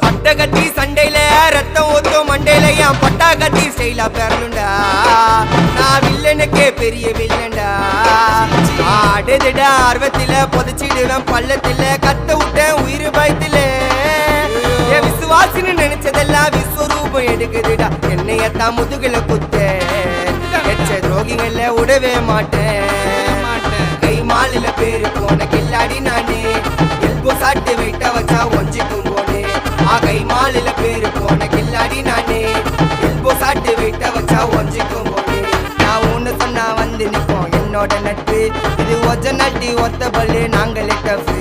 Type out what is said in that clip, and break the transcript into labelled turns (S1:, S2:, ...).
S1: பட்ட கட்டி சண்டையில ரத்தம் ஊத்தும் மண்டையில என் பட்டா கட்டி ஸ்டைலா பெறலுண்டா நான் வில்லனுக்கே பெரிய வில்லன்டா ஆடுதுடா ஆர்வத்தில புதைச்சிடுவேன் பள்ளத்தில கத்த விட்டேன் உயிர் பயத்தில என் விசுவாசின்னு நினைச்சதெல்லாம் விஸ்வரூபம் எடுக்குதுடா என்னையத்தான் முதுகுல குத்த எச்ச துரோகிகள விடவே மாட்டேன் கை மாலில பேரு போன கில்லாடி நானே எல்போ சாட்டு வெயிட்ட வச்சா ஒஞ்சிக்கும் போனே கை மாலில பேரு போன கில்லாடி நானே எல்போ சாட்டு வெயிட்ட வச்சா ஒஞ்சிக்கும் போனே நான் ஒண்ணு சொன்னா வந்து நிப்போம் என்னோட நட்பு இது ஒஜ நட்டி ஒத்த பல்லு நாங்களே டஃபு